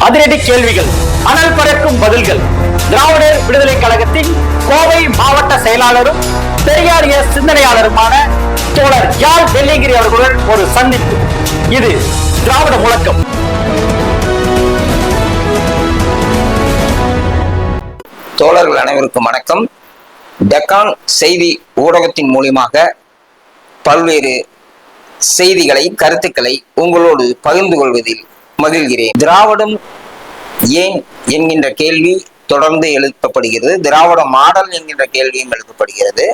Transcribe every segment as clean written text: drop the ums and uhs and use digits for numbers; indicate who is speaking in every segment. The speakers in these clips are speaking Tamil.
Speaker 1: அதிரடி கேள்விகள், அனல் பறக்கும் பதில்கள். திராவிடர் விடுதலை கழகத்தின் கோவை மாவட்ட செயலாளரும் பெரியாரிய சிந்தனையாளருமான தோழர் யாழ் வெள்ளியங்கிரி அவர்களுடன் ஒரு சந்திப்பு. இது திராவிட முழக்கம்.
Speaker 2: தோழர்கள் அனைவருக்கும் வணக்கம். டெக்கான் செய்தி ஊடகத்தின் மூலமாக பல்வேறு செய்திகளை, கருத்துக்களை உங்களோடு பகிர்ந்து கொள்வதில் மகிழ்கிறேன். திராவிடம் ஏன் என்கின்ற கேள்வி தொடர்ந்து எழுப்பப்படுகிறது. திராவிட மாடல் என்கின்ற கேள்வியும் எழுப்பப்படுகிறது.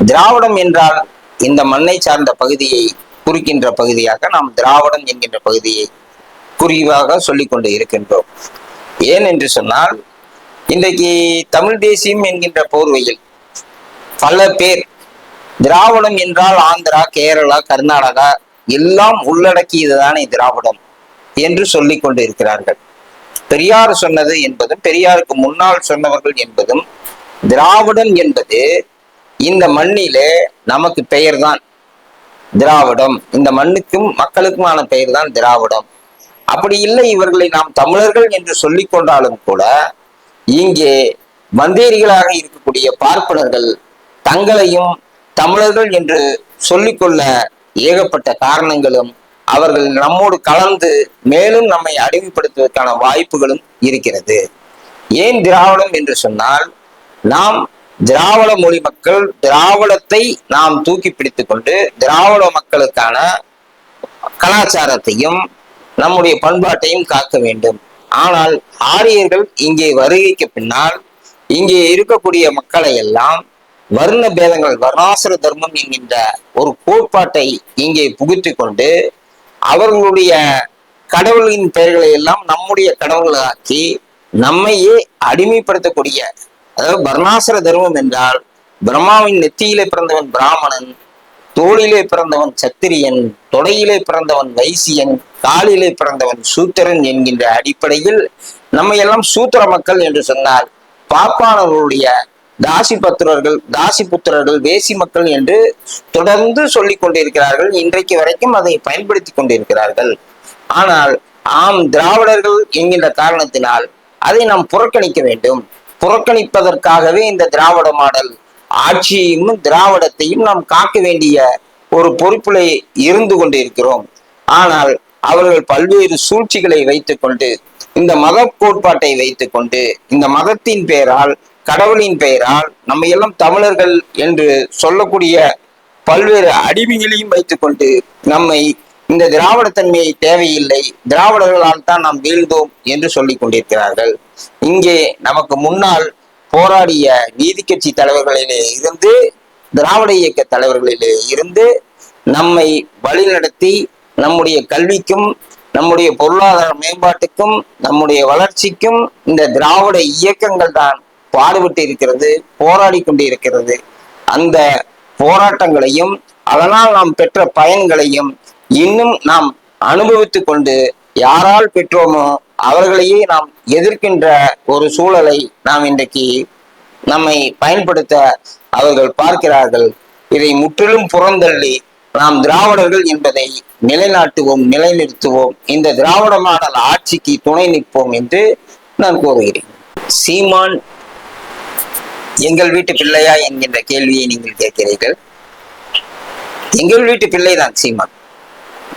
Speaker 2: திராவிடம் என்றால் இந்த மண்ணை சார்ந்த பகுதியை குறிக்கின்ற பகுதியாக நாம் திராவிடம் என்கின்ற பகுதியை குறிவாக சொல்லிக் கொண்டு இருக்கின்றோம். ஏன் என்று சொன்னால், இன்றைக்கு தமிழ் தேசியம் என்கின்ற போர்வையில் பல பேர் திராவிடம் என்றால் ஆந்திரா, கேரளா, கர்நாடகா எல்லாம் உள்ளடக்கியதுதானே திராவிடம் என்று சொல்லிக் கொண்டு இருக்கிறார்கள். பெரியார் சொன்னது என்பதும், பெரியாருக்கு முன்னால் சொன்னவர்கள் என்பதும், திராவிடம் என்பது இந்த மண்ணிலே நமக்கு பெயர் தான் திராவிடம், இந்த மண்ணுக்கும் மக்களுக்குமான பெயர் தான் திராவிடம். அப்படி இல்லை, இவர்களை நாம் தமிழர்கள் என்று சொல்லிக் கொண்டாலும் கூட இங்கே மந்தேரிகளாக இருக்கக்கூடிய பார்ப்பனர்கள் தங்களையும் தமிழர்கள் என்று சொல்லிக்கொள்ள ஏகப்பட்ட காரணங்களும், அவர்கள் நம்மோடு கலந்து மேலும் நம்மை அடிமைப்படுத்துவதற்கான வாய்ப்புகளும் இருக்கிறது. ஏன் திராவிடம் என்று சொன்னால், நாம் திராவிட மொழி மக்கள், திராவிடத்தை நாம் தூக்கி பிடித்துக் கொண்டு திராவிட மக்களுக்கான கலாச்சாரத்தையும் நம்முடைய பண்பாட்டையும் காக்க வேண்டும். ஆனால் ஆரியர்கள் இங்கே வருகைக்கு பின்னால் இங்கே இருக்கக்கூடிய மக்களை எல்லாம் வர்ண பேதங்கள், வர்ணாசிர தர்மம் என்கின்ற ஒரு கோட்பாட்டை இங்கே புகுத்தி கொண்டு அவர்களுடைய கடவுளின் பெயர்களை எல்லாம் நம்முடைய கடவுள்களாக்கி நம்மையே அடிமைப்படுத்தக்கூடிய, அதாவது வர்ணாசிர தர்மம் என்றால் பிரம்மாவின் நெத்தியிலே பிறந்தவன் பிராமணன், தோளிலே பிறந்தவன் சத்திரியன், தொடையிலே பிறந்தவன் வைசியன், காலிலே பிறந்தவன் சூத்திரன் என்கின்ற அடிப்படையில் நம்ம எல்லாம் சூத்திர மக்கள் என்று சொன்னால், பாப்பானவர்களுடைய தாசி புத்திரர்கள், வேசி மக்கள் என்று தொடர்ந்து சொல்லிக் கொண்டிருக்கிறார்கள். இன்றைக்கு வரைக்கும் அதை பயன்படுத்தி கொண்டிருக்கிறார்கள். ஆனால் திராவிடர்கள் என்கின்ற காரணத்தினால் அதை நாம் புறக்கணிக்க வேண்டும். புறக்கணிப்பதற்காகவே இந்த திராவிட மாடல் ஆட்சியையும் திராவிடத்தையும் நாம் காக்க வேண்டிய ஒரு பொறுப்பிலே இருந்து கொண்டிருக்கிறோம். ஆனால் அவர்கள் பல்வேறு சூழ்ச்சிகளை வைத்துக் கொண்டு, இந்த மத கோட்பாட்டை வைத்துக் கொண்டு, இந்த மதத்தின் பெயரால், கடவுளின் பெயரால் நம்ம எல்லாம் தமிழர்கள் என்று சொல்லக்கூடிய பல்வேறு அடிமைகளையும் வைத்துக் கொண்டு நம்மை இந்த திராவிடத்தன்மையை தேவையில்லை, திராவிடர்களால் தான் நாம் வீழ்ந்தோம் என்று சொல்லிக் கொண்டிருக்கிறார்கள். இங்கே நமக்கு முன்னால் போராடிய நீதி கட்சி தலைவர்களிலே இருந்து, திராவிட இயக்க தலைவர்களிலே இருந்து நம்மை வழிநடத்தி நம்முடைய கல்விக்கும், நம்முடைய பொருளாதார மேம்பாட்டுக்கும், நம்முடைய வளர்ச்சிக்கும் இந்த திராவிட இயக்கங்கள் தான் பாடுபட்டு இருக்கிறது, போராடி கொண்டு இருக்கிறது. அந்த போராட்டங்களையும் அதனால் நாம் பெற்ற பயன்களையும் இன்னும் நாம் அனுபவித்துக் கொண்டு, யாரால் பெற்றோமோ அவர்களையே நாம் எதிர்க்கின்ற ஒரு சூழலை நாம் இன்றைக்கு நம்மை பயன்படுத்த அவர்கள் பார்க்கிறார்கள். இதை முற்றிலும் புறந்தள்ளி நாம் திராவிடர்கள் என்பதை நிலைநாட்டுவோம், நிலைநிறுத்துவோம், இந்த திராவிட மாடல் ஆட்சிக்கு துணை நிற்போம் என்று நான் கூறுகிறேன். சீமான் எங்கள் வீட்டு பிள்ளையா என்கின்ற கேள்வியை நீங்கள் கேட்கிறீர்கள். எங்கள் வீட்டு பிள்ளைதான் சீமான்,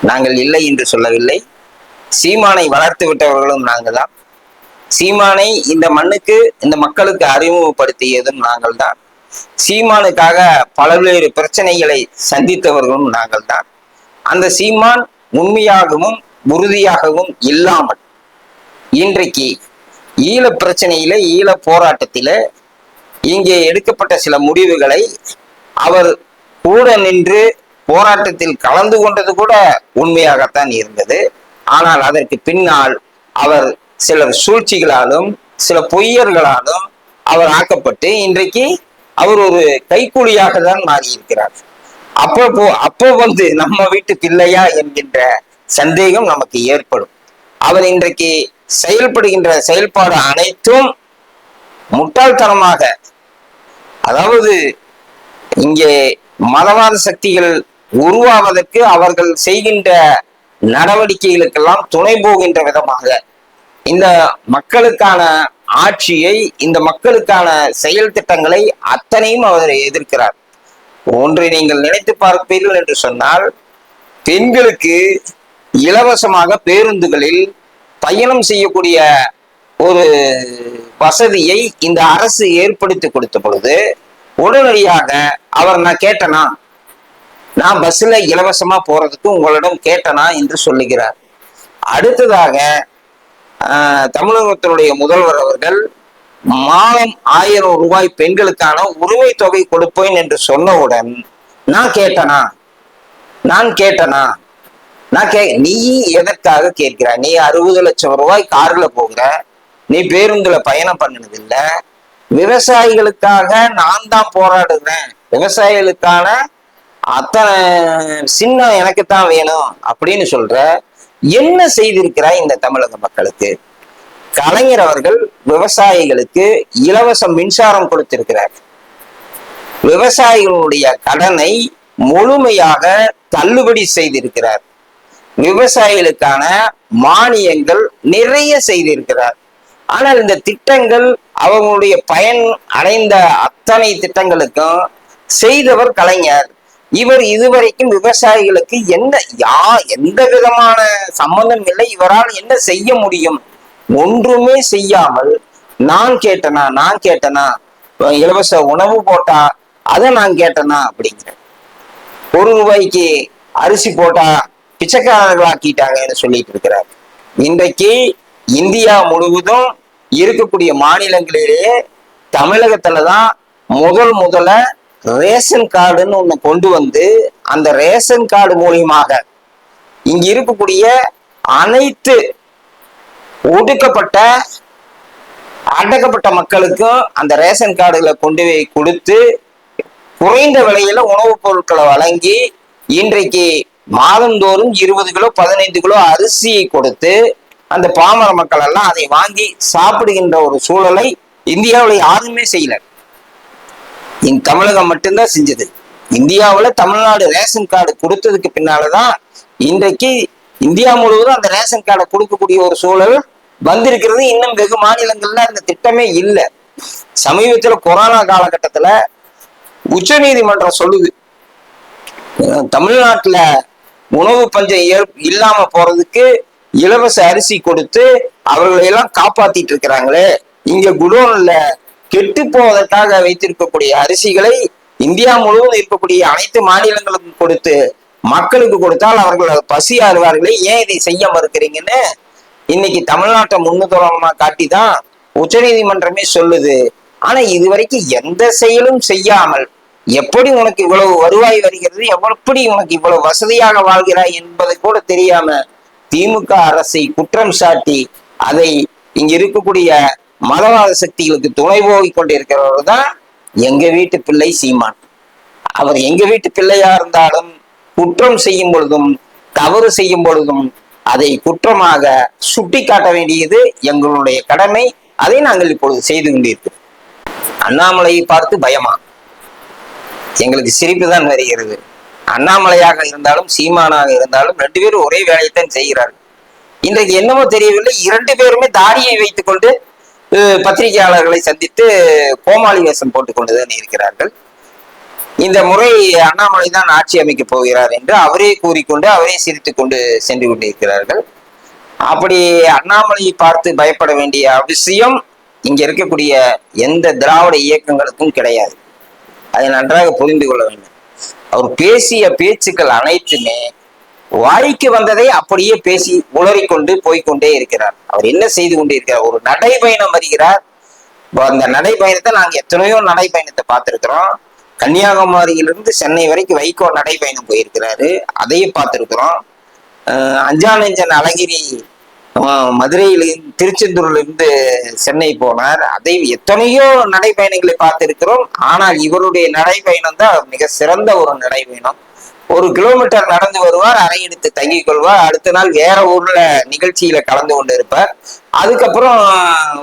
Speaker 2: நாங்கள் இல்லை என்று சொல்லவில்லை. சீமானை வளர்த்து விட்டவர்களும் நாங்கள் தான். சீமானை இந்த மண்ணுக்கு, இந்த மக்களுக்கு அறிமுகப்படுத்தியதும் நாங்கள் தான். சீமானுக்காக பல்வேறு பிரச்சனைகளை சந்தித்தவர்களும் நாங்கள் தான். அந்த சீமான் உண்மையாகவும் உறுதியாகவும் இல்லாமல் இன்றைக்கு ஈழ பிரச்சனையில, ஈழ போராட்டத்தில இங்கே எடுக்கப்பட்ட சில முடிவுகளை அவர் கூட நின்று போராட்டத்தில் கலந்து கொண்டது கூட உண்மையாகத்தான் இருந்தது. ஆனால் அதற்கு பின்னால் அவர் சிலர் சூழ்ச்சிகளாலும் சில பொய்யர்களாலும் அவர் ஆக்கப்பட்டு இன்றைக்கு அவர் ஒரு கைக்கூலியாக தான் மாறியிருக்கிறார். அப்போ நம்ம வீட்டு பிள்ளையா என்கின்ற சந்தேகம் நமக்கு ஏற்படும். அவர் இன்றைக்கு செயல்படுகின்ற செயல்பாடு அனைத்தும் முட்டாள்தனமாக, அதாவது இங்கே மதவாத சக்திகள் உருவாவதற்கு அவர்கள் செய்கின்ற நடவடிக்கைகளுக்கெல்லாம் துணை போகின்ற விதமாக இந்த மக்களுக்கான ஆட்சியை, இந்த மக்களுக்கான செயல் திட்டங்களை அத்தனையும் அவர் எதிர்க்கிறார். ஒன்றை நீங்கள் நினைத்து பார்ப்பீர்கள் என்று சொன்னால், பெண்களுக்கு இலவசமாக பேருந்துகளில் பயணம் செய்யக்கூடிய ஒரு வசதியை இந்த அரசு ஏற்படுத்தி கொடுத்த பொழுது உடனடியாக அவர் நான் பஸ்ல இலவசமா போறதுக்கு உங்களிடம் கேட்டனா என்று சொல்லுகிறார். அடுத்ததாக தமிழகத்தினுடைய முதல்வர் அவர்கள் மாதம் 1000 ரூபாய் பெண்களுக்கான உரிமை தொகை கொடுப்பேன் என்று சொன்னவுடன் நீ எதற்காக கேட்கிறாய்? நீ 60 லட்சம் ரூபாய் கார்ல போகிற, நீ பேருந்துல பயணம் பண்ணினது இல்ல, விவசாயிகளுக்காக நான் தான் போராடுறேன், விவசாயிகளுக்கான அத்தனை சின்னம் எனக்குத்தான் வேணும் அப்படின்னு சொல்ற, என்ன செய்திருக்கிறாய் இந்த தமிழக மக்களுக்கு? கலைஞர் அவர்கள் விவசாயிகளுக்கு இலவச மின்சாரம் கொடுத்திருக்கிறார். விவசாயிகளுடைய கடனை முழுமையாக தள்ளுபடி செய்திருக்கிறார். விவசாயிகளுக்கான மானியங்கள் நிறைய செய்திருக்கிறார். ஆனால் இந்த திட்டங்கள், அவங்களுடைய பயன் அடைந்த அத்தனை திட்டங்களுக்கும் செய்தவர் கலைஞர். இவர் இதுவரைக்கும் விவசாயிகளுக்கு எந்த விதமான சம்பந்தம் இல்லை. இவரால் என்ன செய்ய முடியும்? ஒன்றுமே செய்யாமல் நான் கேட்டனா இலவச உணவு போட்டா அதை நான் கேட்டனா அப்படிங்கிற, 1 ரூபாய்க்கு அரிசி போட்டா பிச்சைக்காரர்களாக்கிட்டாங்கன்னு சொல்லிட்டு இருக்கிறார். இன்றைக்கு இந்தியா முழுவதும் இருக்கக்கூடிய மாநிலங்களிலேயே தமிழகத்துலதான் முதல்ல ரேஷன் கார்டுன்னு ஒண்ணு கொண்டு வந்து, அந்த ரேஷன் கார்டு மூலியமாக இங்க இருக்கக்கூடிய அனைத்து ஒடுக்கப்பட்ட அடக்கப்பட்ட மக்களுக்கும் அந்த ரேஷன் கார்டுகளை கொண்டு போய் கொடுத்து குறைந்த விலையில உணவுப் பொருட்களை வழங்கி, இன்றைக்கு மாதந்தோறும் 20 கிலோ 15 கிலோ அரிசியை கொடுத்து அந்த பாமர மக்கள் எல்லாம் அதை வாங்கி சாப்பிடுகின்ற ஒரு சூழலை இந்தியாவில் யாருமே செய்யல. தமிழகம் மட்டும்தான் செஞ்சது. இந்தியாவுல தமிழ்நாடு ரேஷன் கார்டு கொடுத்ததுக்கு பின்னாலதான் இன்றைக்கு இந்தியா முழுவதும் அந்த ரேஷன் கார்டை கொடுக்கக்கூடிய ஒரு சூழல் வந்திருக்கிறது. இன்னும் வெகு மாநிலங்கள்ல அந்த திட்டமே இல்லை. சமீபத்துல கொரோனா காலகட்டத்துல உச்ச நீதிமன்றம் சொல்லுது, தமிழ்நாட்டுல உணவு பஞ்சம் இல்லாம போறதுக்கு இலவச அரிசி கொடுத்து அவர்களை எல்லாம் காப்பாத்திட்டு இருக்கிறாங்களே, இங்க குடோன்ல கெட்டு போவதற்காக வைத்திருக்கக்கூடிய அரிசிகளை இந்தியா முழுவதும் இருக்கக்கூடிய அனைத்து மாநிலங்களுக்கும் கொடுத்து மக்களுக்கு கொடுத்தால் அவர்கள் பசி ஆறுவார்களே, ஏன் இதை செய்ய மறுக்கிறீங்கன்னு இன்னைக்கு தமிழ்நாட்டை முன்னுதாரணமா காட்டிதான் உச்ச நீதிமன்றமே சொல்லுது. ஆனா இதுவரைக்கும் எந்த செயலும் செய்யாமல், எப்படி உனக்கு இவ்வளவு வருவாய் வருகிறது, எப்படி உனக்கு இவ்வளவு வசதியாக வாழ்கிறாய் என்பதை கூட தெரியாம திமுக அரசை குற்றம் சாட்டி அதை இங்க இருக்கக்கூடிய மதவாத சக்திகளுக்கு துணை போகி கொண்டிருக்கிறவர் தான் எங்க வீட்டு பிள்ளை சீமான். அவர் எங்க வீட்டு பிள்ளையா இருந்தாலும் குற்றம் செய்யும் பொழுதும் தவறு செய்யும் பொழுதும் அதை குற்றமாக சுட்டி காட்ட வேண்டியது எங்களுடைய கடமை. அதை நாங்கள் இப்பொழுது செய்து கொண்டிருக்கிறோம். அண்ணாமலையை பார்த்து பயமா? எங்களுக்கு சிரிப்பு தான் வருகிறது. அண்ணாமலையாக இருந்தாலும் சீமானாக இருந்தாலும் 2 பேரும் ஒரே வேலையைத்தான் செய்கிறார்கள். இன்றைக்கு என்னமோ தெரியவில்லை, 2 பேருமே தாடியை வைத்துக் கொண்டு பத்திரிகையாளர்களை சந்தித்து கோமாளி வேஷம் போட்டுக் கொண்டுதான் இருக்கிறார்கள். இந்த முறை அண்ணாமலை தான் ஆட்சி அமைக்க போகிறார் என்று அவரே கூறிக்கொண்டு அவரே சிரித்துக் கொண்டு சென்று கொண்டிருக்கிறார்கள். அப்படி அண்ணாமலையை பார்த்து பயப்பட வேண்டிய அவசியம் இங்க இருக்கக்கூடிய எந்த திராவிட இயக்கங்களுக்கும் கிடையாது. அதை நன்றாக புரிந்து கொள்ள வேண்டும். அவர் பேசிய பேச்சுக்கள் அனைத்துமே வாய்க்கு வந்ததை அப்படியே பேசி உளறிக்கொண்டு போய்கொண்டே இருக்கிறார். அவர் என்ன செய்து கொண்டே இருக்கிறார்? ஒரு நடைபயணம் வருகிறார். அந்த நடைபயணத்தை நாங்க எத்தனையோ நடைபயணத்தை பார்த்திருக்கிறோம். கன்னியாகுமரியிலிருந்து சென்னை வரைக்கும் வைகோ நடைபயணம் போயிருக்கிறாரு, அதையும் பார்த்திருக்கிறோம். அஞ்சானஞ்சன் அழகிரி மதுரையிலிருந்து திருச்செந்தூர்ல இருந்து சென்னை போனார், அதை எத்தனையோ நடைபயணங்களை பார்த்திருக்கிறோம். ஆனால் இவருடைய நடைபயணம் தான் மிக சிறந்த ஒரு நடைபயணம். 1 கிலோமீட்டர் நடந்து வருவார், அறை எடுத்து தங்கிக் கொள்வார், அடுத்த நாள் வேற ஊர்ல நிகழ்ச்சியில கலந்து கொண்டு இருப்பார். அதுக்கப்புறம்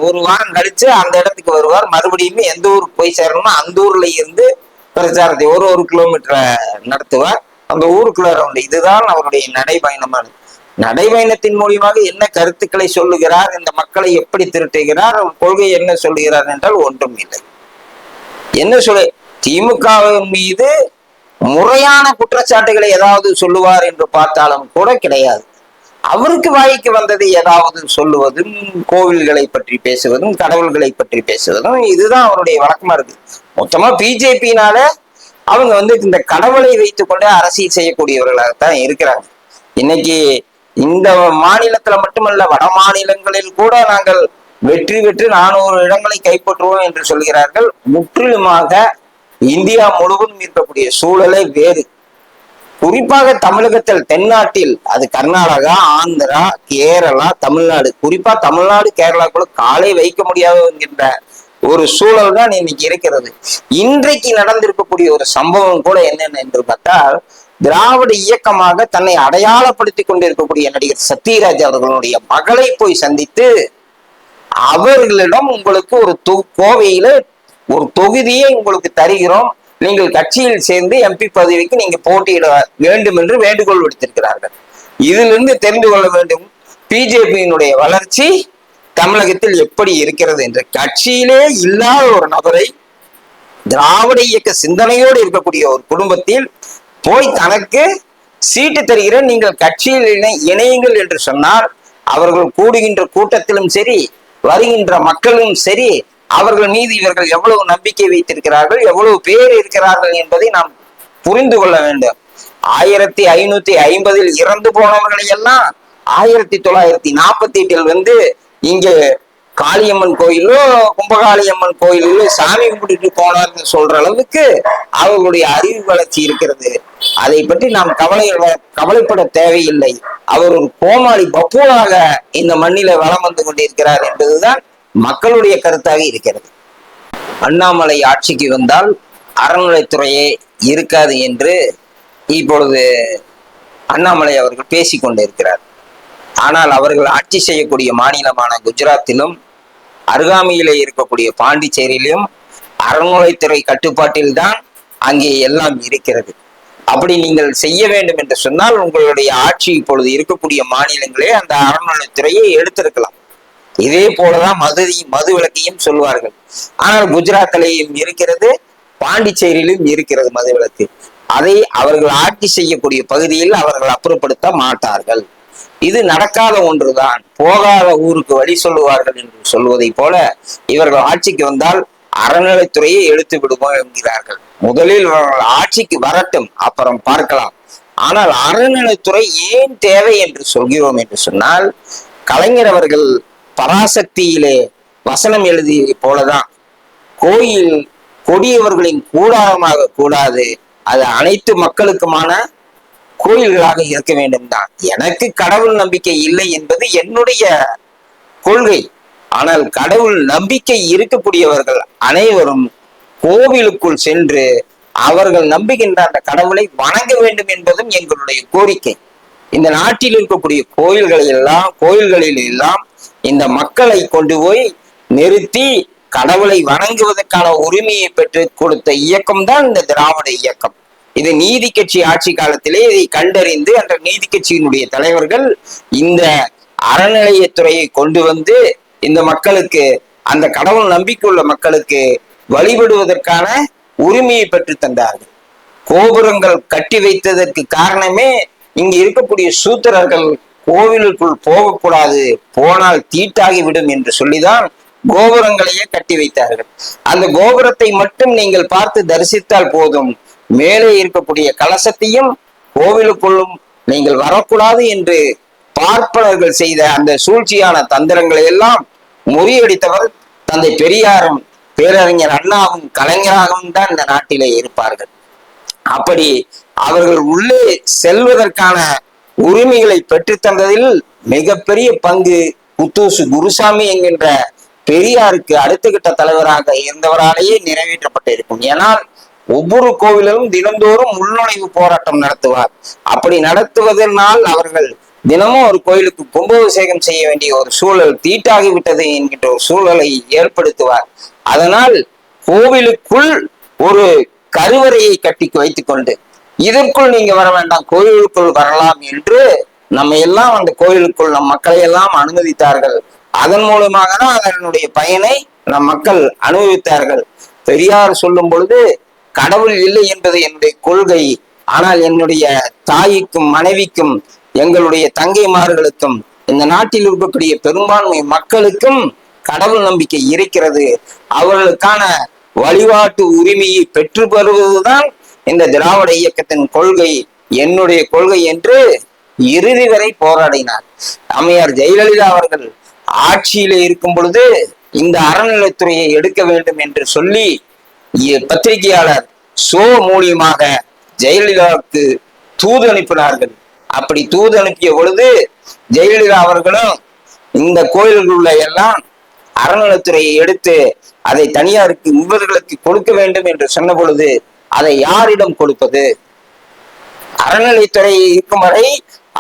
Speaker 2: 1 வாரம் கழிச்சு அந்த இடத்துக்கு வருவார், மறுபடியும் எந்த ஊருக்கு போய் சேரணும்னா அந்த ஊர்ல இருந்து பிரச்சாரத்தை 1 கிலோமீட்டரை நடத்துவார், அந்த ஊருக்குள்ள ரவுண்டு. இதுதான் அவருடைய நடைபயணமானது. நடைபயணத்தின் மூலியமாக என்ன கருத்துக்களை சொல்லுகிறார், இந்த மக்களை எப்படி திரட்டுகிறார், கொள்கை என்ன சொல்லுகிறார் என்றால் ஒன்றும் இல்லை. என்ன சொல்ல, திமுக மீது முறையான குற்றச்சாட்டுகளை ஏதாவது சொல்லுவார் என்று பார்த்தாலும் கூட கிடையாது. அவருக்கு வாய்க்கு வந்தது ஏதாவது சொல்லுவதும், கோவில்களை பற்றி பேசுவதும், கடவுள்களை பற்றி பேசுவதும், இதுதான் அவருடைய வழக்கமா இருக்கு. மொத்தமா பிஜேபியினால அவங்க இந்த கடவுளை வைத்துக் கொண்டு அரசியல் செய்யக்கூடியவர்களாகத்தான் இருக்கிறாங்க. இன்னைக்கு இந்த மாநிலத்துல மட்டுமல்ல, வட மாநிலங்களில் கூட நாங்கள் வெற்றி பெற்று 400 இடங்களை கைப்பற்றுவோம் என்று சொல்கிறார்கள். முற்றிலுமாக இந்தியா முழுவதும் இருக்கக்கூடிய சூழலை வேறு. குறிப்பாக தமிழகத்தில், தென்னாட்டில், அது கர்நாடகா, ஆந்திரா, கேரளா, தமிழ்நாடு, குறிப்பா தமிழ்நாடு, கேரளாக்குள்ள காலை வைக்க முடியாது என்கின்ற ஒரு சூழல் தான் இன்னைக்கு இருக்கிறது. இன்றைக்கு நடந்திருக்கக்கூடிய ஒரு சம்பவம் கூட என்னென்ன என்று பார்த்தால், திராவிட இயக்கமாக தன்னை அடையாளப்படுத்தி கொண்டிருக்கக்கூடிய நடிகர் சத்யராஜ் அவர்களுடைய மகளை போய் சந்தித்து அவர்களிடம் உங்களுக்கு ஒரு கோவையில ஒரு தொகுதியை உங்களுக்கு தருகிறோம், நீங்கள் கட்சியில் சேர்ந்து எம்பி பதவிக்கு நீங்க போட்டியிட வேண்டும் என்று வேண்டுகோள் விடுத்திருக்கிறார்கள். இதிலிருந்து தெரிந்து கொள்ள வேண்டும் பிஜேபியினுடைய வளர்ச்சி தமிழகத்தில் எப்படி இருக்கிறது என்று. கட்சியிலே இல்லாத ஒரு நபரை, திராவிட இயக்க சிந்தனையோடு இருக்கக்கூடிய ஒரு குடும்பத்தில் போய் தனக்கு சீட்டு தருகிறேன், நீங்கள் கட்சியில் இணையுங்கள் என்று சொன்னால், அவர்கள் கூடுகின்ற கூட்டத்திலும் சரி, வருகின்ற மக்களும் சரி, அவர்கள் மீது இவர்கள் எவ்வளவு நம்பிக்கை வைத்திருக்கிறார்கள், எவ்வளவு பேர் இருக்கிறார்கள் என்பதை நாம் புரிந்து கொள்ள வேண்டும். 1550 இறந்து போனவர்களை எல்லாம் 1948 இங்க காளியம்மன் கோயிலோ கும்பகாளியம்மன் கோயிலோ சாமி கும்பிட்டு போனார்னு சொல்ற அளவுக்கு அவர்களுடைய அறிவு வளர்ச்சி இருக்கிறது. அதை பற்றி நாம் கவலைப்பட தேவையில்லை. அவர் ஒரு கோமாளி பப்புவாக இந்த மண்ணில வலம் வந்து கொண்டிருக்கிறார் என்பதுதான் மக்களுடைய கருத்தாக இருக்கிறது. அண்ணாமலை ஆட்சிக்கு வந்தால் அறநிலைத்துறையே இருக்காது என்று இப்பொழுது அண்ணாமலை அவர்கள் பேசிக் கொண்டிருக்கிறார். ஆனால் அவர்கள் ஆட்சி செய்யக்கூடிய மாநிலமான குஜராத்திலும் அருகாமையிலே இருக்கக்கூடிய பாண்டிச்சேரியிலும் அறநிலைத்துறை கட்டுப்பாட்டில் தான் அங்கே எல்லாம் இருக்கிறது. அப்படி நீங்கள் செய்ய வேண்டும் என்று சொன்னால் உங்களுடைய ஆட்சி இப்பொழுது இருக்கக்கூடிய மாநிலங்களே அந்த அறநிலைத்துறையை எடுத்திருக்கலாம். இதே போலதான் மது விலக்கையும் சொல்வார்கள். ஆனால் குஜராத்திலையும் இருக்கிறது, பாண்டிச்சேரியிலும் இருக்கிறது மது விலக்கு. அதை அவர்கள் ஆட்சி செய்யக்கூடிய பகுதியில் அவர்கள் அப்புறப்படுத்த மாட்டார்கள். இது நடக்காத ஒன்றுதான். போகாத ஊருக்கு வழி சொல்லுவார்கள் என்று சொல்வதை போல இவர்கள் ஆட்சிக்கு வந்தால் அறநிலைத்துறையை எடுத்து விடுவோம் என்கிறார்கள். முதலில் ஆட்சிக்கு வரட்டும், அப்புறம் பார்க்கலாம். ஆனால் அறநிலைத்துறை ஏன் தேவை என்று சொல்கிறோம் என்று சொன்னால், கலைஞர் அவர்கள் பராசக்தியிலே வசனம் எழுதிய போலதான், கோயில் கொடியவர்களின் கூடாரமாக கூடாது, அது அனைத்து மக்களுக்குமான கோயில்களாக இருக்க வேண்டும் தான். எனக்கு கடவுள் நம்பிக்கை இல்லை என்பது என்னுடைய கொள்கை. ஆனால் கடவுள் நம்பிக்கை இருக்கக்கூடியவர்கள் அனைவரும் கோவிலுக்குள் சென்று அவர்கள் நம்புகின்ற அந்த கடவுளை வணங்க வேண்டும் என்பதும் எங்களுடைய கோரிக்கை. இந்த நாட்டில் இருக்கக்கூடிய கோயில்களில் எல்லாம் இந்த மக்களை கொண்டு போய் நிறுத்தி கடவுளை வணங்குவதற்கான உரிமையை பெற்று கொடுத்த இயக்கம் தான் இந்த திராவிட இயக்கம். இது நீதி கட்சி ஆட்சி காலத்திலே இதை கண்டறிந்து அந்த நீதி கட்சியினுடைய தலைவர்கள் இந்த அறநிலையத்துறையை கொண்டு வந்து இந்த மக்களுக்கு, அந்த கடவுள் நம்பிக்கையுள்ள மக்களுக்கு வழிபடுவதற்கான உரிமையை பெற்று தந்தார்கள். கோபுரங்கள் கட்டி வைத்ததற்கு காரணமே இங்கு இருக்கக்கூடிய சூத்திரர்கள் கோவிலுக்குள் போகக்கூடாது, போனால் தீட்டாகிவிடும் என்று சொல்லிதான் கோபுரங்களையே கட்டி வைத்தார்கள். அந்த கோபுரத்தை மட்டும் நீங்கள் பார்த்து தரிசித்தால் போதும், மேலே இருக்கக்கூடிய கலசத்தையும் கோவிலுக்குள்ளும் நீங்கள் வரக்கூடாது என்று பார்ப்பனர்கள் செய்த அந்த சூழ்ச்சியான தந்திரங்களை எல்லாம் முறியடித்தவர் தந்தை பெரியாரும் பேரறிஞர் அண்ணாவும் கலைஞராகவும் தான் இந்த நாட்டிலே இருப்பார்கள். அப்படி அவர்கள் உள்ளே செல்வதற்கான உரிமைகளை பெற்றுத்தந்ததில் மிகப்பெரிய பங்கு புத்தூசு குருசாமி என்கின்ற பெரியாருக்கு அடுத்த கட்ட தலைவராக இருந்தவராலேயே நிறைவேற்றப்பட்டிருக்கும். ஏனால் ஒவ்வொரு கோவிலும் தினந்தோறும் உள்நுழைவு போராட்டம் நடத்துவார். அப்படி நடத்துவதனால் அவர்கள் தினமும் ஒரு கோயிலுக்கு கும்பாபிஷேகம் செய்ய வேண்டிய ஒரு சூழல் தீட்டாகிவிட்டது என்கின்ற ஒரு சூழலை ஏற்படுத்துவார். அதனால் கோவிலுக்குள் ஒரு கருவறையை கட்டி வைத்துக் கொண்டு இதற்குள் நீங்க வர வேண்டாம், கோயிலுக்குள் வரலாம் என்று நம்ம எல்லாம் அந்த கோயிலுக்குள் நம் மக்களை எல்லாம் அனுமதித்தார்கள். அதன் மூலமாக தான் அதனுடைய பயனை நம் மக்கள் அனுபவித்தார்கள். பெரியார் சொல்லும் பொழுது கடவுள் இல்லை என்பது என்னுடைய கொள்கை, ஆனால் என்னுடைய தாய்க்கும் மனைவிக்கும் எங்களுடைய தங்கைமார்களுக்கும் இந்த நாட்டில் இருக்கக்கூடிய பெரும்பான்மை மக்களுக்கும் கடவுள் நம்பிக்கை இருக்கிறது. அவர்களுக்கான வழிபாட்டு உரிமையை பெற்று பெறுவதுதான் இந்த திராவிட இயக்கத்தின் கொள்கை, என்னுடைய கொள்கை என்று இறுதி வரை போராடினார். அம்மையார் ஜெயலலிதா அவர்கள் ஆட்சியிலே இருக்கும் பொழுது இந்த அறநிலைத்துறையை எடுக்க வேண்டும் என்று சொல்லி பத்திரிகையாளர் சோ மூலியமாக ஜெயலலிதாவுக்கு தூது அனுப்பினார்கள். அப்படி தூது அனுப்பிய பொழுது ஜெயலலிதா அவர்களும் இந்த கோயில்கள் உள்ள எல்லாம் அறநிலைத்துறையை எடுத்து அதை தனியாருக்கு இவர்களுக்கு கொடுக்க வேண்டும் என்று சொன்ன பொழுது அதை யாரிடம் கொடுப்பது? அறநிலைத்துறை இருக்கும் வரை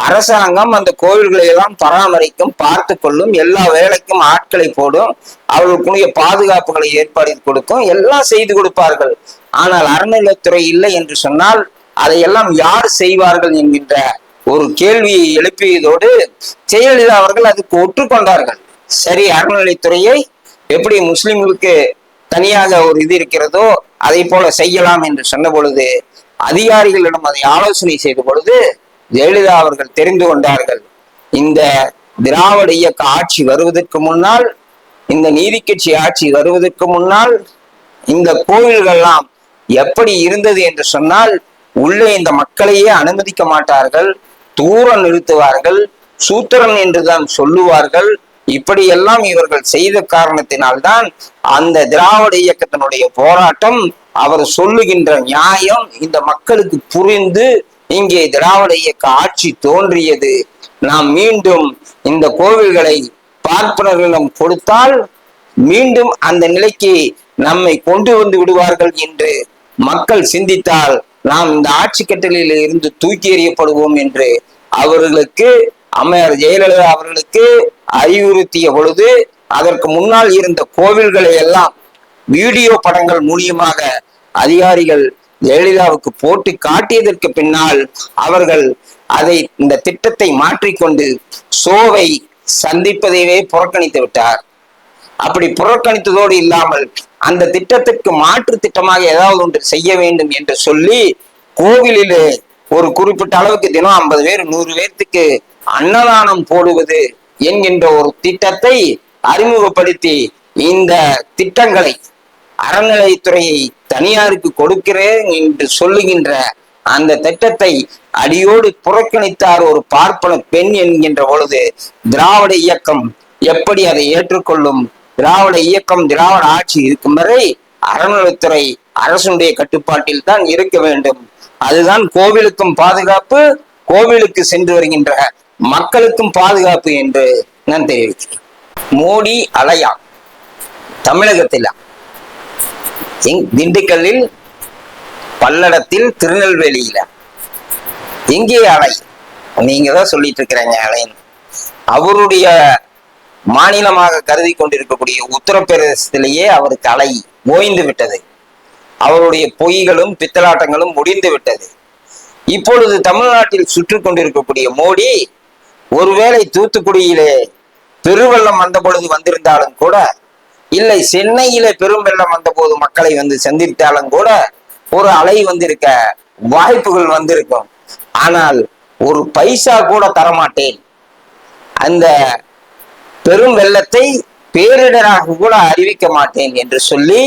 Speaker 2: அரசாங்கம் அந்த கோவில்களை எல்லாம் பராமரிக்கும், பார்த்து கொள்ளும், எல்லா வேலைக்கும் ஆட்களை போடும், அவர்களுக்குரிய பாதுகாப்புகளை ஏற்பாடு கொடுக்கும், எல்லாம் செய்து கொடுப்பார்கள். ஆனால் அறநிலைத்துறை இல்லை என்று சொன்னால் அதையெல்லாம் யார் செய்வார்கள் என்கின்ற ஒரு கேள்வியை எழுப்பியதோடு ஜெயலலிதா அவர்கள் அதுக்கு ஒற்றுக்கொண்டார்கள். சரி, அறநிலைத்துறையை எப்படி முஸ்லிம்களுக்கு தனியாக ஒரு இது இருக்கிறதோ அதை போல செய்யலாம் என்று சொன்ன பொழுது அதிகாரிகளிடம் அதை ஆலோசனை செய்த பொழுது ஜெயலலிதா அவர்கள் தெரிந்து கொண்டார்கள். இந்த திராவிட இயக்க ஆட்சி வருவதற்கு முன்னால், இந்த நீதி கட்சி ஆட்சி வருவதற்கு முன்னால் இந்த கோயில்கள்லாம் எப்படி இருந்தது என்று சொன்னால் உள்ளே இந்த மக்களையே அனுமதிக்க மாட்டார்கள், தூரம் நிறுத்துவார்கள், சூத்திரன் என்றுதான் சொல்லுவார்கள். இப்படியெல்லாம் இவர்கள் செய்த காரணத்தினால்தான் அந்த திராவிட இயக்கத்தினுடைய போராட்டம், அவர் சொல்லுகின்ற நியாயம் இந்த மக்களுக்கு புரிந்து இங்கே திராவிட இயக்க ஆட்சி தோன்றியது. நாம் மீண்டும் இந்த கோவில்களை பார்ப்பனர்களிடம் கொடுத்தால் மீண்டும் அந்த நிலைக்கு நம்மை கொண்டு வந்து விடுவார்கள் என்று மக்கள் சிந்தித்தால் நாம் இந்த ஆட்சி கட்டளையில இருந்து தூக்கி எறியப்படுவோம் என்று அவர்களுக்கு அம்மையார் ஜெயலலிதா அவர்களுக்கு அறிவுறுத்திய பொழுது அதற்கு முன்னால் இருந்த கோவில்களை எல்லாம் வீடியோ படங்கள் மூலியமாக அதிகாரிகள் ஜெயலலிதாவுக்கு போட்டு காட்டியதற்கு பின்னால் அவர்கள் அதை இந்த திட்டத்தை மாற்றிக்கொண்டு சோவை சந்திப்பதையே புறக்கணித்து விட்டார். அப்படி புறக்கணித்ததோடு இல்லாமல் அந்த திட்டத்திற்கு மாற்று திட்டமாக ஏதாவது ஒன்று செய்ய வேண்டும் என்று சொல்லி கோவிலிலே ஒரு குறிப்பிட்ட அளவுக்கு தினம் 50 பேர் 100 பேர்த்துக்கு அன்னதானம் போடுவது என்கின்ற ஒரு திட்டத்தை அறிமுகப்படுத்தி இந்த திட்டங்களை அறநிலைத்துறையை தனியாருக்கு கொடுக்கிறேன் என்று சொல்லுகின்ற அந்த திட்டத்தை அடியோடு புறக்கணித்தார் ஒரு பார்ப்பன பெண் என்கின்ற பொழுது திராவிட இயக்கம் எப்படி அதை ஏற்றுக்கொள்ளும்? திராவிட இயக்கம், திராவிட ஆட்சி இருக்கும் வரை அறநிலைத்துறை அரசுடைய கட்டுப்பாட்டில் தான் இருக்க வேண்டும். அதுதான் கோவிலுக்கும் பாதுகாப்பு, கோவிலுக்கு சென்று வருகின்ற மக்களுக்கும் பாதுகாப்பு என்று நான் தெரிவிக்கிறேன். மோடி அலையா தமிழகத்தில் திண்டுக்கல்லில், பல்லடத்தில், திருநெல்வேலியில எங்கே அலை? நீங்க தான் சொல்லிட்டு இருக்கிறீங்க அலைன்னு. அவருடைய மாநிலமாக கருதி கொண்டிருக்கக்கூடிய உத்தரப்பிரதேசத்திலேயே அவருக்கு அலை ஓய்ந்து விட்டது. அவருடைய பொய்களும் பித்தலாட்டங்களும் முடிந்து விட்டது. இப்பொழுது தமிழ்நாட்டில் சுற்றி கொண்டிருக்கக்கூடிய மோடி ஒருவேளை தூத்துக்குடியிலே பெருவெள்ளம் வந்த பொழுது வந்திருந்தாலும் கூட, இல்லை சென்னையிலே பெரும் வெள்ளம் வந்த போது மக்களை வந்து சந்தித்தாலும் கூட ஒரு அலை வந்திருக்க வாய்ப்புகள் வந்திருக்கும். ஆனால் ஒரு பைசா கூட தரமாட்டேன், அந்த பெரும் வெள்ளத்தை பேரிடராக கூட அறிவிக்க மாட்டேன் என்று சொல்லி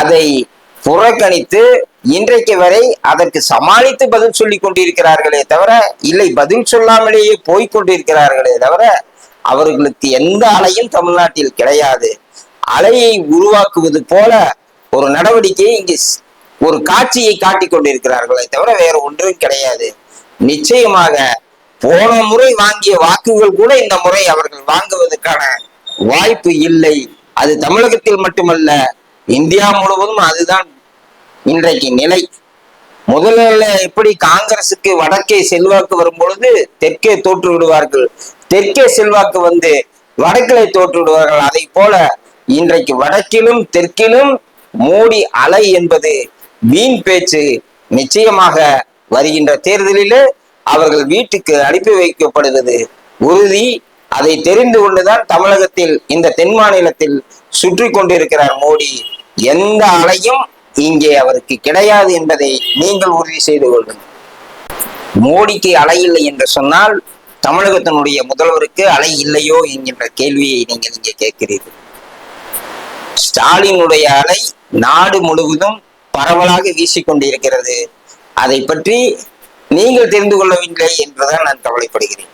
Speaker 2: அதை புறக்கணித்து இன்றைக்கு வரை அதற்கு சமாளித்து பதில் சொல்லி கொண்டிருக்கிறார்களே தவிர, இல்லை பதில் சொல்லாமலேயே போய்கொண்டிருக்கிறார்களே தவிர அவர்களுக்கு எந்த அலையும் தமிழ்நாட்டில் கிடையாது. அலையை உருவாக்குவது போல ஒரு நடவடிக்கையை இங்கு ஒரு காட்சியை காட்டிக் கொண்டிருக்கிறார்களே தவிர வேற ஒன்றும் கிடையாது. நிச்சயமாக போன முறை வாங்கிய வாக்குகள் கூட இந்த முறை அவர்கள் வாங்குவதற்கான வாய்ப்பு இல்லை. அது தமிழகத்தில் மட்டுமல்ல, இந்தியா முழுவதும் அதுதான் இன்றைக்கு நிலை. முதல்ல எப்படி காங்கிரசுக்கு வடக்கே செல்வாக்கு வரும் பொழுது தெற்கே தோற்று விடுவார்கள், தெற்கே செல்வாக்கு வந்து வடக்கிலே தோற்று விடுவார்கள். அதை போல இன்றைக்கு வடக்கிலும் தெற்கிலும் மோடி அலை என்பது வீண் பேச்சு. நிச்சயமாக வருகின்ற தேர்தலிலே அவர்கள் வீட்டுக்கு அனுப்பி வைக்கப்படுவது உறுதி. அதை தெரிந்து கொண்டுதான் தமிழகத்தில் இந்த தென் மாநிலத்தில் சுற்றி கொண்டிருக்கிறார் மோடி. எந்த அலையும் இங்கே அவருக்கு கிடையாது என்பதை நீங்கள் உறுதி செய்து கொள்ளுங்கள். மோடிக்கு அலை இல்லை என்று சொன்னால் தமிழகத்தினுடைய முதல்வருக்கு அலை இல்லையோ என்கின்ற கேள்வியை நீங்கள் இங்கே கேட்கிறீர்கள். ஸ்டாலினுடைய அலை நாடு முழுவதும் பரவலாக வீசிக்கொண்டிருக்கிறது. அதை பற்றி நீங்கள் தெரிந்து கொள்ளவில்லை என்றுதான் நான் கவலைப்படுகிறேன்.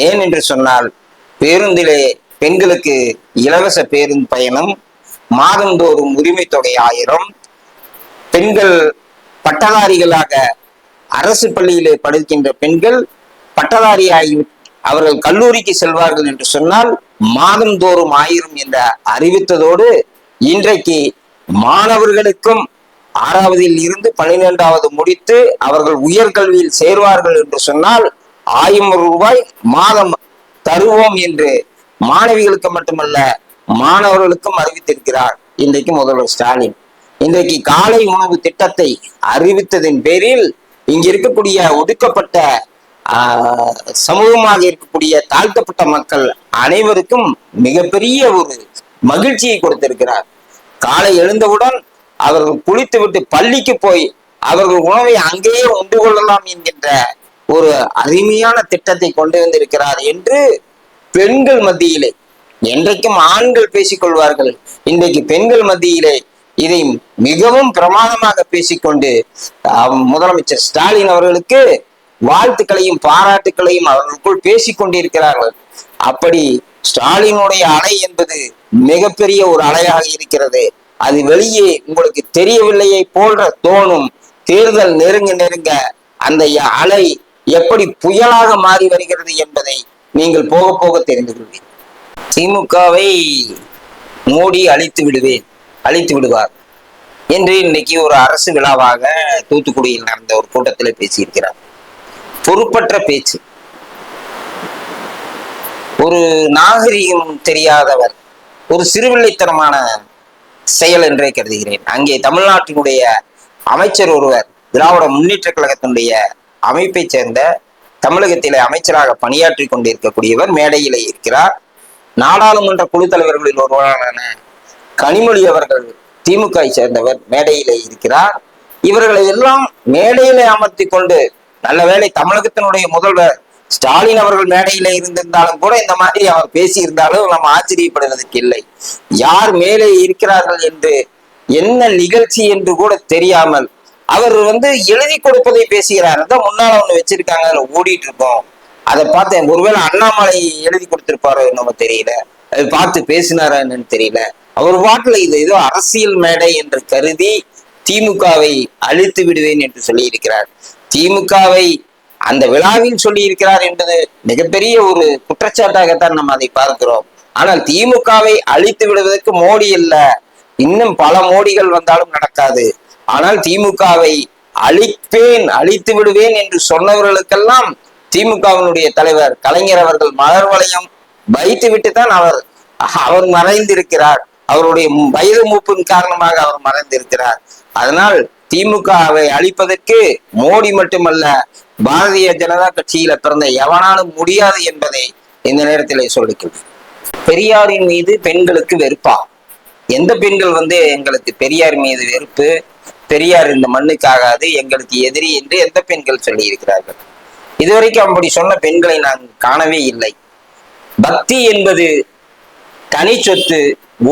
Speaker 2: ஏன் என்று சொன்னால், பேருந்திலே பெண்களுக்கு இலவச பேருந்து பயணம், மாதந்தோறும் உரிமை தொகை 1000, பெண்கள் பட்டதாரிகளாக அரசு பள்ளியிலே படிக்கின்ற பெண்கள் பட்டதாரியாகி அவர்கள் கல்லூரிக்கு செல்வார்கள் என்று சொன்னால் மாதந்தோறும் 1000 என்று அறிவித்ததோடு, இன்றைக்கு மாணவர்களுக்கும் 6வதில் இருந்து 12வது முடித்து அவர்கள் உயர்கல்வியில் சேர்வார்கள் என்று சொன்னால் 1000 ரூபாய் மாதம் தருவோம் என்று மாணவிகளுக்கு மட்டுமல்ல மாணவர்களுக்கும் அறிவித்திருக்கிறார் இன்றைக்கு முதல்வர் ஸ்டாலின். இன்றைக்கு காலை உணவு திட்டத்தை அறிவித்ததின் பேரில் இங்க இருக்கக்கூடிய ஒதுக்கப்பட்ட சமூகமாக இருக்கக்கூடிய தாழ்த்தப்பட்ட மக்கள் அனைவருக்கும் மிகப்பெரிய ஒரு மகிழ்ச்சியை கொடுத்திருக்கிறார். காலை எழுந்தவுடன் அவர்கள் குளித்துவிட்டு பள்ளிக்கு போய் அவர்கள் உணவை அங்கேயே உண்டு கொள்ளலாம் என்கின்ற ஒரு அருமையான திட்டத்தை கொண்டு வந்திருக்கிறார் என்று பெண்கள் மத்தியிலே, என்றைக்கும் ஆண்கள் பேசிக்கொள்வார்கள், இன்றைக்கு பெண்கள் மத்தியிலே இதை மிகவும் பிரமாதமாக பேசிக்கொண்டு முதலமைச்சர் ஸ்டாலின் அவர்களுக்கு வாழ்த்துக்களையும் பாராட்டுக்களையும் அவர்களுக்குள் பேசிக்கொண்டிருக்கிறார்கள். அப்படி ஸ்டாலினுடைய அலை என்பது மிகப்பெரிய ஒரு அலையாக இருக்கிறது. அது வெளியே உங்களுக்கு தெரியவில்லையே போன்ற தோணும். தேர்தல் நெருங்க நெருங்க அந்த அலை எப்படி புயலாக மாறி வருகிறது என்பதை நீங்கள் போக போக தெரிந்து கொள்வீர்கள். திமுகவை மோடி அழித்து விடுவார் என்று இன்னைக்கு ஒரு அரசு விழாவாக தூத்துக்குடியில் நடந்த ஒரு கூட்டத்தில் பேசியிருக்கிறார். பொறுப்பற்ற பேச்சு. ஒரு நாகரிகம் தெரியாதவர், ஒரு சிறுவில்லைத்தனமான செயல் என்றே கருதுகிறேன். அங்கே தமிழ்நாட்டினுடைய அமைச்சர் ஒருவர், திராவிட முன்னேற்ற கழகத்தினுடைய அமைப்பை சேர்ந்த, தமிழகத்திலே அமைச்சராக பணியாற்றி கொண்டிருக்கக்கூடியவர் மேடையிலே இருக்கிறார். நாடாளுமன்ற குழு தலைவர்களில் ஒருவரான கனிமொழி அவர்கள் திமுகவை சேர்ந்தவர் மேடையிலே இருக்கிறார். இவர்களை எல்லாம் மேடையிலே அமர்த்தி கொண்டு, நல்ல வேளை தமிழகத்தினுடைய முதல்வர் ஸ்டாலின் அவர்கள் மேடையில இருந்திருந்தாலும் கூட இந்த மாதிரி அவர் பேசி இருந்தாலும் நம்ம ஆச்சரியப்படுவதற்கு இல்லை. யார் மேலே இருக்கிறார்கள் என்று, என்ன நிகழ்ச்சி என்று கூட தெரியாமல் அவர் எழுதி கொடுப்பதை பேசுகிறார். அதான் முன்னால ஒண்ணு வச்சிருக்காங்க, அதுல ஓடிட்டு இருக்கோம். அதை பார்த்தேன். ஒருவேளை அண்ணாமலை எழுதி கொடுத்திருப்பாரோ என்னமோ தெரியல, அது பார்த்து பேசினாரா என்னன்னு தெரியல. அவர் பாட்டுல இது ஏதோ அரசியல் மேடை என்று கருதி திமுகவை அழித்து விடுவேன் என்று சொல்லி இருக்கிறார். திமுகவை அந்த விழாவில் சொல்லி இருக்கிறார் என்பது மிகப்பெரிய ஒரு குற்றச்சாட்டாகத்தான் நம்ம அதை பார்க்கிறோம். ஆனால் திமுகவை அழித்து விடுவதற்கு மோடி அல்ல, இன்னும் பல மோடிகள் வந்தாலும் நடக்காது. ஆனால் திமுகவை அழித்து விடுவேன் என்று சொன்னவர்களுக்கெல்லாம் திமுகவினுடைய தலைவர் கலைஞர் அவர்கள் மலர் வளையம் வைத்து விட்டுத்தான் அவர் மறைந்திருக்கிறார். அவருடைய வயது மூப்பின் காரணமாக அவர் மறைந்திருக்கிறார். அதனால் திமுகவை அழிப்பதற்கு மோடி மட்டுமல்ல, பாரதிய ஜனதா கட்சியில பிறந்த எவனாலும் முடியாது என்பதை இந்த நேரத்தில் சொல்லிக்கிறேன். பெரியாரின் மீது பெண்களுக்கு வெறுப்பா? எந்த பெண்கள் எங்களுக்கு பெரியார் மீது வெறுப்பு, பெரியார் இந்த மண்ணுக்கு ஆகாது, எங்களுக்கு எதிரி என்று எந்த பெண்கள் சொல்லி இருக்கிறார்கள்? இதுவரைக்கும் அப்படி சொன்ன பெண்களை நான் காணவே இல்லை. பக்தி என்பது தனி சொத்து,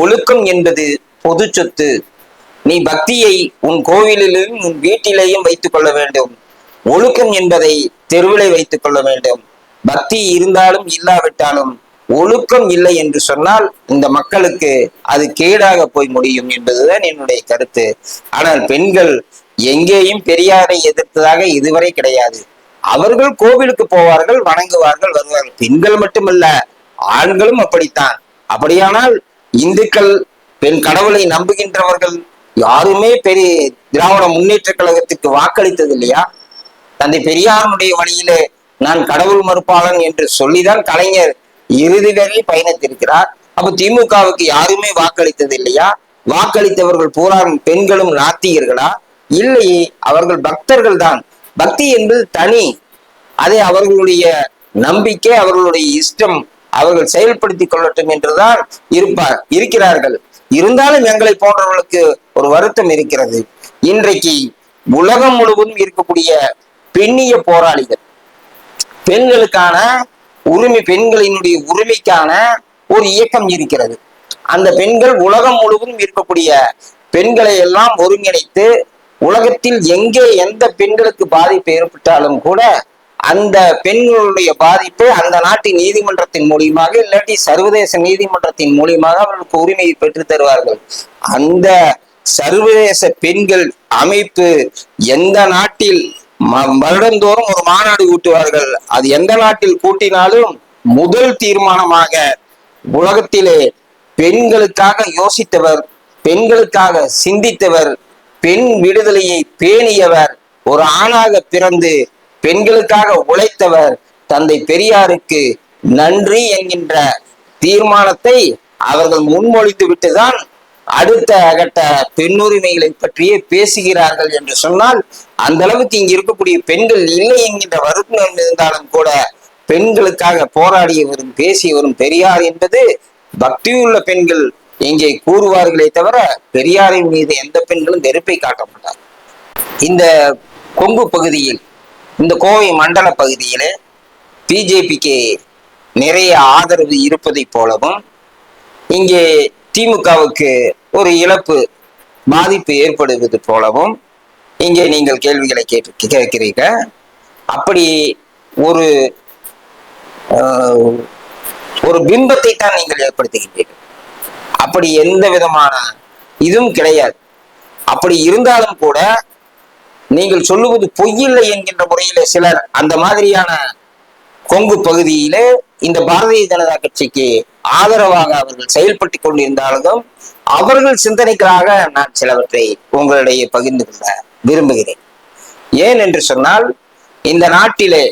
Speaker 2: ஒழுக்கம் என்பது பொது சொத்து. நீ பக்தியை உன் கோவிலிலும் உன் வீட்டிலேயும் வைத்துக் கொள்ள வேண்டும். ஒழுக்கம் என்பதை தெருவிலை வைத்துக் கொள்ள வேண்டும். பக்தி இருந்தாலும் இல்லாவிட்டாலும் ஒழுக்கம் இல்லை என்று சொன்னால் இந்த மக்களுக்கு அது கேடாக போய் முடியும் என்பதுதான் என்னுடைய கருத்து. ஆனால் பெண்கள் எங்கேயும் பெரியாரை எதிர்த்ததாக இதுவரை கிடையாது. அவர்கள் கோவிலுக்கு போவார்கள், வணங்குவார்கள், வருவார்கள். பெண்கள் மட்டுமல்ல, ஆண்களும் அப்படித்தான். அப்படியானால் இந்துக்கள், பெண் கடவுளை நம்புகின்றவர்கள் யாருமே பெரிய திராவிட முன்னேற்ற கழகத்துக்கு வாக்களித்தது இல்லையா? தந்தை பெரியாருடைய வழியிலே நான் கடவுள் மறுப்பாளன் என்று சொல்லிதான் கலைஞர் இறுதி வரை பயணித்திருக்கிறார். அப்ப திமுகவுக்கு யாருமே வாக்களித்தது இல்லையா? வாக்களித்தவர்கள் பூரா பெண்களும் நாத்திகர்களா? இல்லையே, அவர்கள் பக்தர்கள் தான். பக்தி என்பது தனி. அதை அவர்களுடைய நம்பிக்கை, அவர்களுடைய இஷ்டம், அவர்கள் செயல்படுத்திக் கொள்ளட்டும் என்றுதான் இருக்கிறார்கள். இருந்தாலும் எங்களை போன்றவர்களுக்கு ஒரு வருத்தம் இருக்கிறது. இன்றைக்கு உலகம் முழுவதும் இருக்கக்கூடிய பெண்ணிய போராளிகள், பெண்களுக்கான உரிமை, பெண்களினுடைய உரிமைக்கான ஒரு இயக்கம் இருக்கிறது. அந்த பெண்கள் உலகம் முழுவதும் இருக்கக்கூடிய பெண்களை எல்லாம் ஒருங்கிணைத்து உலகத்தில் எங்கே எந்த பெண்களுக்கு பாதிப்பு ஏற்பட்டாலும் கூட அந்த பெண்களுடைய பாதிப்பு அந்த நாட்டின் நீதிமன்றத்தின் மூலியமாக இல்லாட்டி சர்வதேச நீதிமன்றத்தின் மூலியமாக அவர்களுக்கு உரிமையை பெற்று தருவார்கள். அந்த சர்வதேச பெண்கள் அமைப்பு எந்த நாட்டில் வருடந்தோறும் ஒரு மாநாடு கூட்டுவார்கள். அது எந்த நாட்டில் கூட்டினாலும் முதல் தீர்மானமாக உலகத்திலே பெண்களுக்காக யோசித்தவர், பெண்களுக்காக சிந்தித்தவர், பெண் விடுதலையை பேணியவர், ஒரு ஆணாக பிறந்து பெண்களுக்காக உழைத்தவர் தந்தை பெரியாருக்கு நன்றி என்கின்ற தீர்மானத்தை அவர்கள் முன்மொழித்து விட்டுதான் அடுத்த கட்ட பெண்ணுரிமைகளை பற்றியே பேசுகிறார்கள் என்று சொன்னால், அந்த அளவுக்கு இங்கு இருக்கக்கூடிய பெண்கள் இல்லை என்கின்ற வருத்தம் இருந்தாலும் கூட பெண்களுக்காக போராடியவரும் பேசியவரும் பெரியார் என்பது பக்தியுள்ள பெண்கள் இங்கே கூறுவார்களே தவிர பெரியாரின் மீது எந்த பெண்களும் வெறுப்பை காட்ட மாட்டார். இந்த கொங்கு பகுதியில், இந்த கோவை மண்டல பகுதியிலே பிஜேபிக்கு நிறைய ஆதரவு இருப்பதை போலவும் இங்கே திமுகவுக்கு ஒரு இழப்பு, பாதிப்பு ஏற்படுவது போலவும் இங்கே நீங்கள் கேள்விகளை கேட்கிறீர்கள். அப்படி ஒரு ஒரு பிம்பத்தை தான் நீங்கள் ஏற்படுத்துகின்றீர்கள். அப்படி எந்த விதமான இதுவும் கிடையாது. அப்படி இருந்தாலும் கூட நீங்கள் சொல்லுவது பொய்யில்லை என்கின்ற முறையில சிலர் அந்த மாதிரியான கொங்கு பகுதியிலே இந்த பாரதிய ஜனதா கட்சிக்கு ஆதரவாக அவர்கள் செயல்பட்டு கொண்டிருந்தாலும் அவர்கள் சிந்தனைகளாக நான் சிலவற்றை உங்களிடையே பகிர்ந்து கொள்ள விரும்புகிறேன். ஏன் என்று சொன்னால், இந்த நாட்டிலே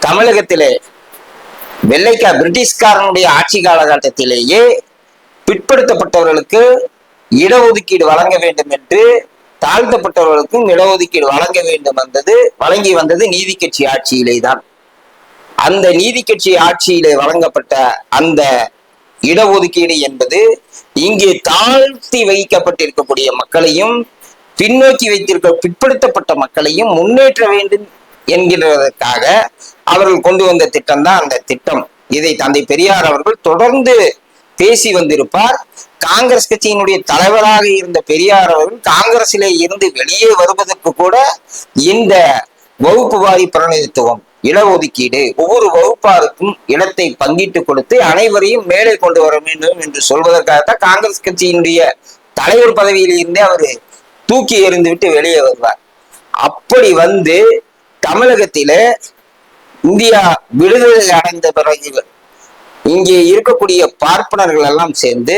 Speaker 2: தமிழகத்திலே பிரிட்டிஷ்காரனுடைய ஆட்சி காலகட்டத்திலேயே பிற்படுத்தப்பட்டவர்களுக்கு இடஒதுக்கீடு வழங்க வேண்டும் என்று, தாழ்த்தப்பட்டவர்களுக்கும் இடஒதுக்கீடு வழங்க வேண்டும் வழங்கி வந்தது நீதி கட்சி ஆட்சியிலே தான். அந்த நீதி கட்சி ஆட்சியிலே வழங்கப்பட்ட அந்த இடஒதுக்கீடு என்பது இங்கே தாழ்த்தி வைக்கப்பட்டிருக்கக்கூடிய மக்களையும் பின்னோக்கி பிற்படுத்தப்பட்ட மக்களையும் முன்னேற்ற வேண்டும் என்கிறதற்காக அவர்கள் கொண்டு வந்த திட்டம் தான் அந்த திட்டம். இதை தந்தை பெரியார் அவர்கள் தொடர்ந்து பேசி வந்திருப்பார். காங்கிரஸ் கட்சியினுடைய தலைவராக இருந்த பெரியார் அவர்கள் காங்கிரசிலே இருந்து வெளியே வருவதற்கு கூட இந்த வகுப்பு வாரி பிரதிநிதித்துவம், இடஒதுக்கீடு, ஒவ்வொரு வகுப்பாருக்கும் இடத்தை பங்கிட்டு கொடுத்து அனைவரையும் மேலே கொண்டு வர வேண்டும் என்று சொல்வதற்காகத்தான் காங்கிரஸ் கட்சியினுடைய தலைவர் பதவியில் இருந்தே அவர் தூக்கி எறிந்து விட்டு வெளியே வருவார். அப்படி வந்து தமிழகத்தில இந்தியா விடுதலை அடைந்த பிறகு இங்கே இருக்கக்கூடிய பார்ப்பனர்கள் எல்லாம் சேர்ந்து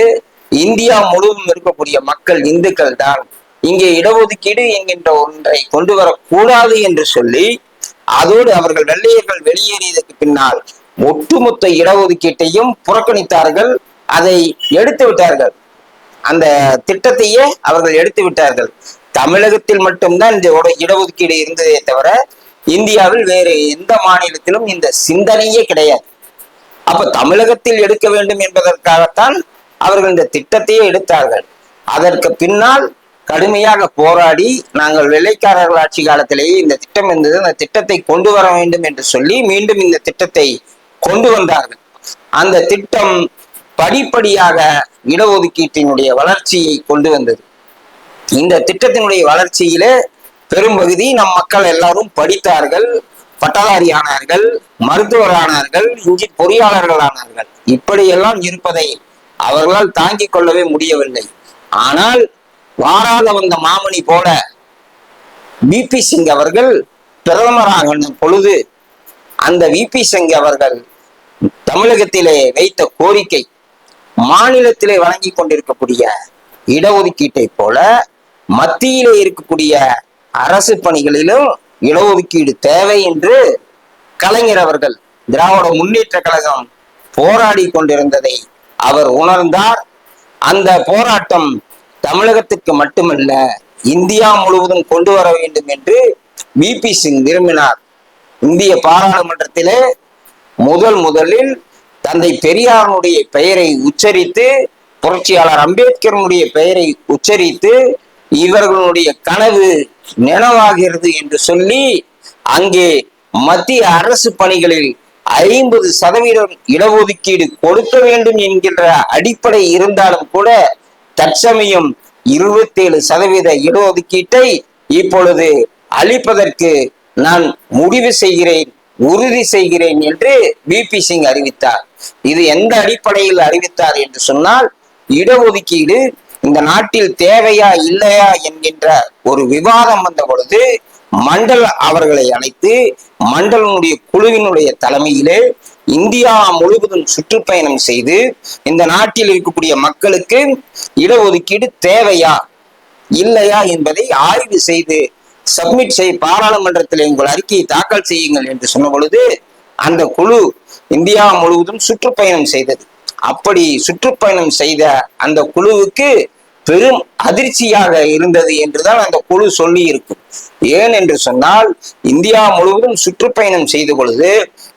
Speaker 2: இந்தியா முழுவதும் இருக்கக்கூடிய மக்கள், இந்துக்கள் தான் இங்கே இடஒதுக்கீடு என்கின்ற ஒன்றை கொண்டு வரக்கூடாது என்று சொல்லி, அதோடு அவர்கள் வெள்ளையர்கள் வெளியேறியதற்கு பின்னால் ஒட்டுமொத்த இடஒதுக்கீட்டையும் புறக்கணித்தார்கள். அதை எடுத்து விட்டார்கள். அந்த திட்டத்தையே அவர்கள் எடுத்து விட்டார்கள். தமிழகத்தில் மட்டும்தான் இந்த இடஒதுக்கீடு இருந்ததே தவிர இந்தியாவில் வேறு எந்த மாநிலத்திலும் இந்த சிந்தனையே கிடையாது. அப்ப தமிழகத்தில் எடுக்க வேண்டும் என்பதற்காகத்தான் அவர்கள் இந்த திட்டத்தையே எடுத்தார்கள். அதற்கு பின்னால் கடுமையாக போராடி நாங்கள் வெள்ளைக்காரர்கள் ஆட்சி காலத்திலேயே இந்த திட்டம் இருந்தது, அந்த திட்டத்தை கொண்டு வர வேண்டும் என்று சொல்லி மீண்டும் இந்த திட்டத்தை கொண்டு வந்தார்கள். அந்த திட்டம் படிப்படியாக இடஒதுக்கீட்டினுடைய வளர்ச்சியை கொண்டு வந்தது. இந்த திட்டத்தினுடைய வளர்ச்சியிலே பெரும்பகுதி நம் மக்கள் எல்லாரும் படித்தார்கள், பட்டதாரி ஆனார்கள், மருத்துவர் ஆனார்கள், இன்ஜின் பொறியாளர்கள் ஆனார்கள். இப்படியெல்லாம் இருப்பதை அவர்களால் தாங்கிக் கொள்ளவே முடியவில்லை. ஆனால் வாராத வந்த மாமணி போல விபி சிங் அவர்கள் பிரதமராக பொழுது அந்த விபி சிங் அவர்கள் தமிழகத்திலே வைத்த கோரிக்கை, மாநிலத்திலே வழங்கி கொண்டிருக்கக்கூடிய இடஒதுக்கீட்டை போல மத்தியிலே இருக்கக்கூடிய அரசு பணிகளிலும் இடஒதுக்கீடு தேவை என்று கலைஞர் அவர்கள், திராவிட முன்னேற்ற கழகம் போராடி கொண்டிருந்ததை அவர் உணர்ந்தார். அந்த போராட்டம் தமிழகத்துக்கு மட்டுமல்ல இந்தியா முழுவதும் கொண்டு வர வேண்டும் என்று விபி சிங் விரும்பினார். இந்திய பாராளுமன்றத்திலே முதலில் தந்தை பெரியாருடைய பெயரை உச்சரித்து, புரட்சியாளர் அம்பேத்கருடைய பெயரை உச்சரித்து, இவர்களுடைய கனவு நினைவாகிறது என்று சொல்லி அங்கே மத்திய அரசு பணிகளில் 50% இடஒதுக்கீடு கொடுக்க வேண்டும் என்கின்ற அடிப்படை இருந்தாலும் கூட தற்சமயம் 27% இடஒதுக்கீட்டை இப்பொழுது அளிப்பதற்கு நான் முடிவு செய்கிறேன், உறுதி செய்கிறேன் என்று விபி சிங் அறிவித்தார். இது எந்த அடிப்படையில் அறிவித்தார் என்று சொன்னால், இடஒதுக்கீடு இந்த நாட்டில் தேவையா இல்லையா என்கின்ற ஒரு விவாதம் வந்த பொழுது மண்டல் அவர்களை அழைத்து, மண்டலனுடைய குழுவினுடைய தலைமையிலே இந்தியா முழுவதும் சுற்றுப்பயணம் செய்து இந்த நாட்டில் இருக்கக்கூடிய மக்களுக்கு இடஒதுக்கீடு தேவையா இல்லையா என்பதை ஆய்வு செய்து சப்மிட் பாராளுமன்றத்தில் உங்கள் அறிக்கையை தாக்கல் செய்யுங்கள் என்று சொன்ன பொழுது அந்த குழு இந்தியா முழுவதும் சுற்றுப்பயணம் செய்தது. அப்படி சுற்றுப்பயணம் செய்த அந்த குழுவுக்கு பெரும் அதிர்ச்சியாக இருந்தது என்றுதான் அந்த குழு சொல்லி இருக்கும். ஏன் என்று சொன்னால், இந்தியா முழுவதும் சுற்றுப்பயணம் செய்த பொழுது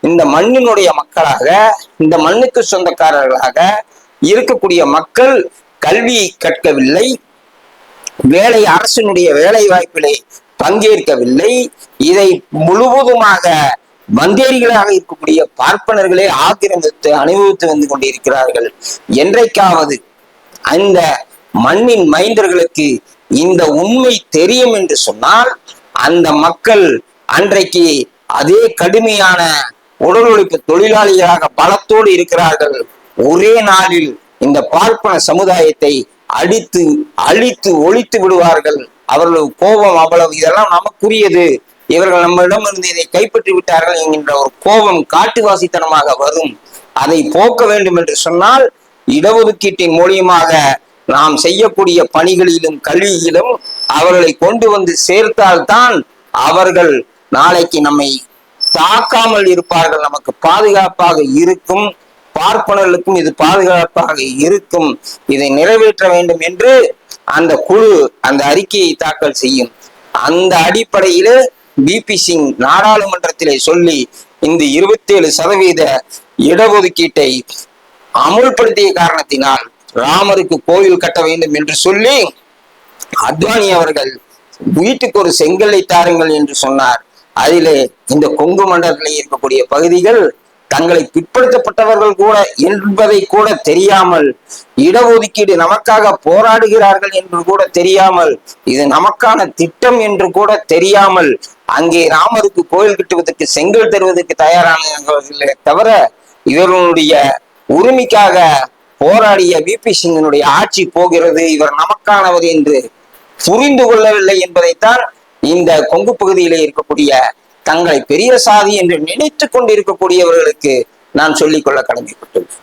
Speaker 2: இந்த மண்ணினுடைய மக்களாக, இந்த மண்ணுக்கு சொந்தக்காரர்களாக இருக்கக்கூடிய மக்கள் கல்வி கற்கவில்லை, அரசினுடைய வேலை வாய்ப்பிலே பங்கேற்கவில்லை. இதை முழுவதுமாக வந்தேரிகளாக இருக்கக்கூடிய பார்ப்பனர்களே ஆக்கிரமித்து அனுபவித்து வந்து கொண்டிருக்கிறார்கள். என்றைக்காவது அந்த மண்ணின் மைந்தர்களுக்கு இந்த உண்மை தெரியும் என்று சொன்னால், அந்த மக்கள் அன்றைக்கு அதே கடுமையான உடல் உழைப்பு தொழிலாளிகளாக பலத்தோடு இருக்கிறார்கள். ஒரே நாளில் இந்த பார்ப்பன சமுதாயத்தை அழித்து ஒழித்து விடுவார்கள். அவர்கள் கோபம் அவ்வளவு, இதெல்லாம் நமக்குரியது, இவர்கள் நம்மிடம் இருந்து இதை கைப்பற்றி விட்டார்கள் என்கின்ற ஒரு கோபம் காட்டுவாசித்தனமாக வரும். அதை போக்க வேண்டும் என்று சொன்னால், இடஒதுக்கீட்டின் மூலியமாக நாம் செய்யக்கூடிய பணிகளிலும் கல்வியிலும் அவர்களை கொண்டு வந்து சேர்த்தால்தான் அவர்கள் நாளைக்கு நம்மை தாக்காமல் இருப்பார்கள், நமக்கு பாதுகாப்பாக இருக்கும், பார்ப்பனர்களுக்கும் இது பாதுகாப்பாக இருக்கும். இதை நிறைவேற்ற வேண்டும் என்று அந்த குழு அந்த அறிக்கையை தாக்கல் செய்யும். அந்த அடிப்படையிலே விபி சிங் நாடாளுமன்றத்திலே சொல்லி இந்த 27% இடஒதுக்கீட்டை அமுல்படுத்திய காரணத்தினால் ராமருக்கு கோயில் கட்ட வேண்டும் என்று சொல்லி அத்வானி அவர்கள் வீட்டுக்கு ஒரு செங்கல்லை தாருங்கள் என்று சொன்னார். அதிலே இந்த கொங்கு மண்டலத்தில் இருக்கக்கூடிய பகுதிகள் தங்களை பிற்படுத்தப்பட்டவர்கள் கூட என்பதை கூட தெரியாமல், இடஒதுக்கீடு நமக்காக போராடுகிறார்கள் என்று கூட தெரியாமல், இது நமக்கான திட்டம் என்று கூட தெரியாமல் அங்கே ராமருக்கு கோயில் கட்டுவதற்கு செங்கல் தருவதற்கு தயாரானவர்களே தவிர, இவர்களுடைய உரிமைக்காக போராடிய விபி சிங்கினுடைய ஆட்சி போகிறது, இவர் நமக்கானவர் என்று புரிந்து கொள்ளவில்லை என்பதைத்தான் இந்த கொங்கு பகுதியிலே இருக்கக்கூடிய தங்களை பெரிய சாதி என்று நினைத்துக் கொண்டிருக்கக்கூடியவர்களுக்கு நான் சொல்லிக்கொள்ள கடமைப்பட்டுள்ளேன்.